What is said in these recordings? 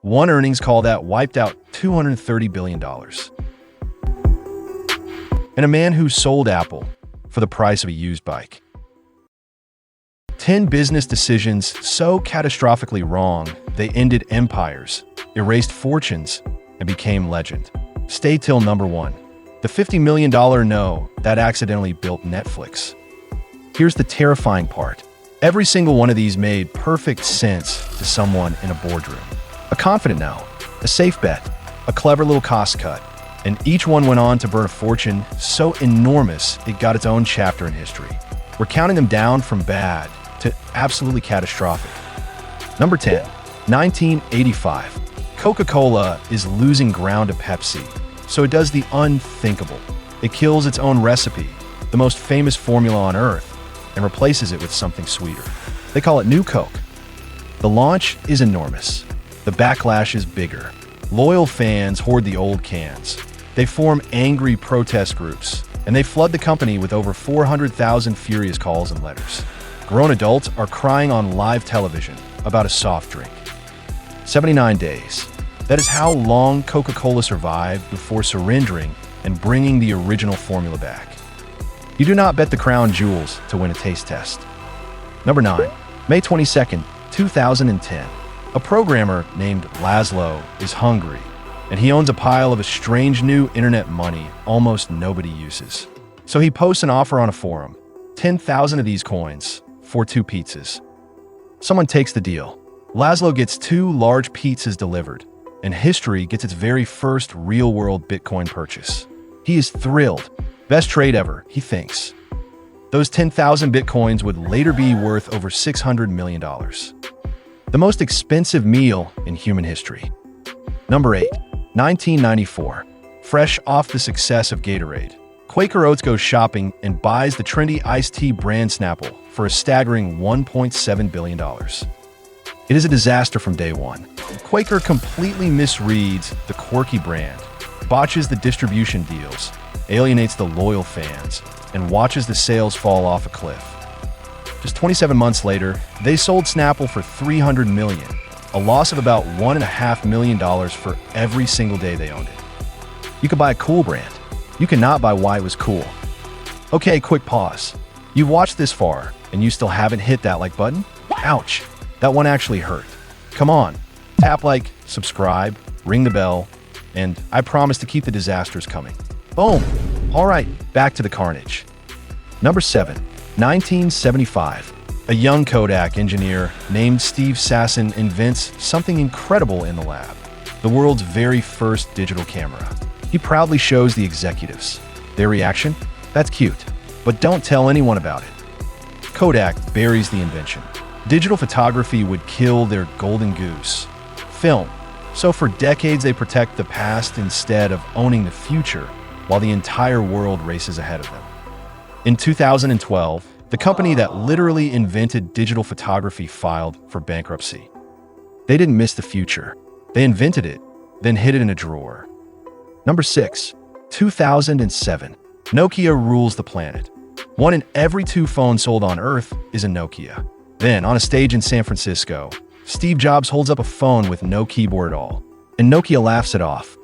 One earnings call that wiped out $230 billion. And a man who sold Apple for the price of a used bike. 10 business decisions so catastrophically wrong they ended empires, erased fortunes, and became legend. Stay till number 1. The $50 million no that accidentally built Netflix. Here's the terrifying part. Every single one of these made perfect sense to someone in a boardroom. A confident no, a safe bet, a clever little cost cut, and each one went on to burn a fortune so enormous it got its own chapter in history. We're counting them down from bad to absolutely catastrophic. Number 10, 1985. Coca-Cola is losing ground to Pepsi, so it does the unthinkable. It kills its own recipe, the most famous formula on Earth, and replaces it with something sweeter. They call it New Coke. The launch is enormous. The backlash is bigger. Loyal fans hoard the old cans. They form angry protest groups, and they flood the company with over 400,000 furious calls and letters. Grown adults are crying on live television about a soft drink. 79 days. That is how long Coca-Cola survived before surrendering and bringing the original formula back. You do not bet the crown jewels to win a taste test. Number 9, May 22nd, 2010. A programmer named Laszlo is hungry, and he owns a pile of a strange new internet money almost nobody uses. So he posts an offer on a forum, 10,000 of these coins for 2 pizzas. Someone takes the deal. Laszlo gets 2 large pizzas delivered, and history gets its very first real-world Bitcoin purchase. He is thrilled. Best trade ever, he thinks. Those 10,000 Bitcoins would later be worth over $600 million. The most expensive meal in human history. Number 8, 1994. Fresh off the success of Gatorade, Quaker Oats goes shopping and buys the trendy iced tea brand Snapple for a staggering $1.7 billion. It is a disaster from day one. Quaker completely misreads the quirky brand, botches the distribution deals, alienates the loyal fans, and watches the sales fall off a cliff. Just 27 months later, they sold Snapple for $300 million, a loss of about $1.5 million for every single day they owned it. You could buy a cool brand. You cannot buy why it was cool. Okay, quick pause. You've watched this far, and you still haven't hit that like button? Ouch, that one actually hurt. Come on, tap like, subscribe, ring the bell, and I promise to keep the disasters coming. Boom! All right, back to the carnage. Number 7, 1975. A young Kodak engineer named Steve Sasson invents something incredible in the lab, the world's very first digital camera. He proudly shows the executives. Their reaction? That's cute, but don't tell anyone about it. Kodak buries the invention. Digital photography would kill their golden goose, film. So for decades they protect the past instead of owning the future, while the entire world races ahead of them. In 2012, the company that literally invented digital photography filed for bankruptcy. They didn't miss the future. They invented it, then hid it in a drawer. Number 6, 2007. Nokia rules the planet. 1 in every 2 phones sold on Earth is a Nokia. Then, on a stage in San Francisco, Steve Jobs holds up a phone with no keyboard at all, and Nokia laughs it off.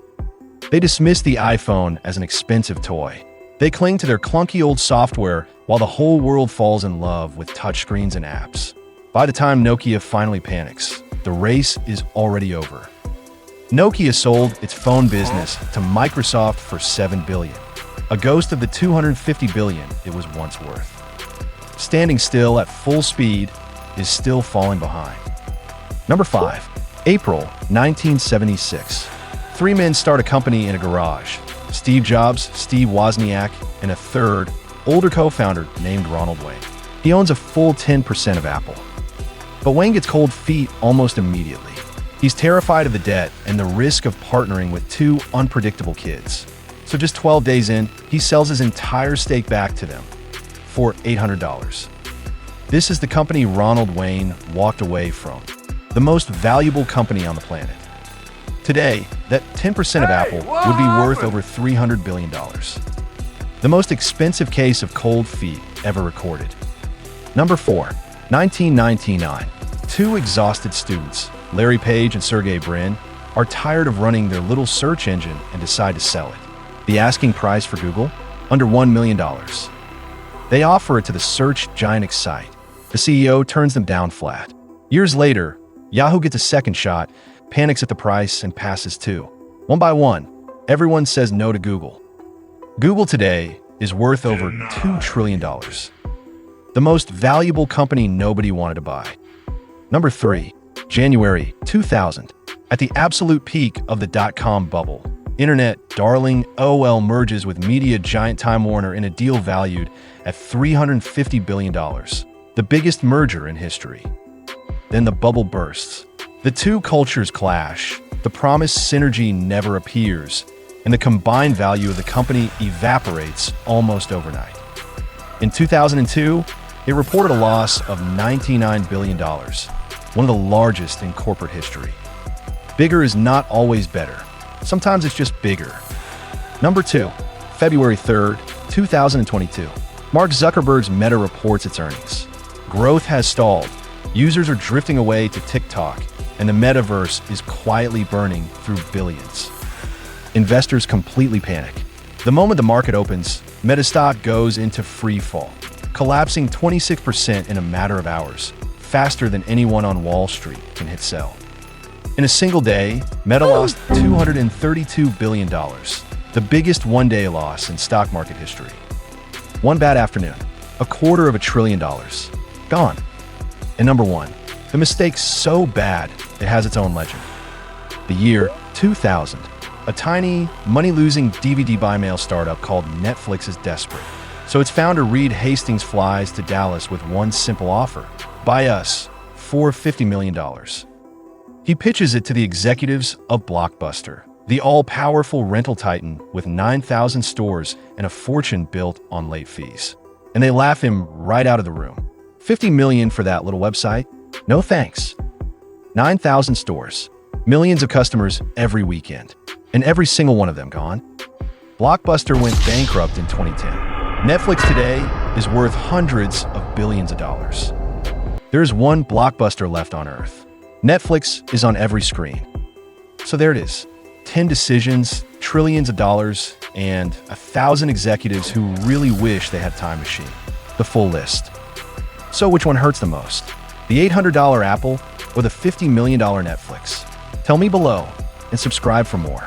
They dismiss the iPhone as an expensive toy. They cling to their clunky old software while the whole world falls in love with touchscreens and apps. By the time Nokia finally panics, the race is already over. Nokia sold its phone business to Microsoft for $7 billion, a ghost of the $250 billion it was once worth. Standing still at full speed is still falling behind. Number 5, April 1976. 3 men start a company in a garage. Steve Jobs, Steve Wozniak, and a third, older co-founder named Ronald Wayne. He owns a full 10% of Apple. But Wayne gets cold feet almost immediately. He's terrified of the debt and the risk of partnering with 2 unpredictable kids. So just 12 days in, he sells his entire stake back to them for $800. This is the company Ronald Wayne walked away from, the most valuable company on the planet. Today, that 10% of Apple would be worth over $300 billion. The most expensive case of cold feet ever recorded. Number 4, 1999. 2 exhausted students, Larry Page and Sergey Brin, are tired of running their little search engine and decide to sell it. The asking price for Google? Under $1 million. They offer it to the search giant Excite. The CEO turns them down flat. Years later, Yahoo gets a second shot, panics at the price, and passes too. One by one, everyone says no to Google. Google today is worth over $2 trillion. The most valuable company nobody wanted to buy. Number 3, January 2000. At the absolute peak of the dot-com bubble, internet darling AOL merges with media giant Time Warner in a deal valued at $350 billion, the biggest merger in history. Then the bubble bursts. The two cultures clash, the promised synergy never appears, and the combined value of the company evaporates almost overnight. In 2002, it reported a loss of $99 billion, one of the largest in corporate history. Bigger is not always better. Sometimes it's just bigger. Number 2, February 3rd, 2022. Mark Zuckerberg's Meta reports its earnings. Growth has stalled. Users are drifting away to TikTok, and the metaverse is quietly burning through billions. Investors completely panic. The moment the market opens, Meta stock goes into free fall, collapsing 26% in a matter of hours, faster than anyone on Wall Street can hit sell. In a single day, Meta lost $232 billion, the biggest one-day loss in stock market history. One bad afternoon, $250 billion, gone. And number 1, the mistake's so bad it has its own legend. The year 2000, a tiny, money-losing DVD buy mail startup called Netflix is desperate. So its founder Reed Hastings flies to Dallas with one simple offer: buy us for $50 million. He pitches it to the executives of Blockbuster, the all-powerful rental titan with 9,000 stores and a fortune built on late fees. And they laugh him right out of the room. $50 million for that little website? No thanks. 9,000 stores, millions of customers every weekend, and every single one of them gone. Blockbuster went bankrupt in 2010. Netflix today is worth hundreds of billions of dollars. There's one Blockbuster left on Earth. Netflix is on every screen. So there it is. 10 decisions, trillions of dollars, and 1,000 executives who really wish they had a time machine. The full list. So which one hurts the most? The $800 Apple or the $50 million Netflix? Tell me below and subscribe for more.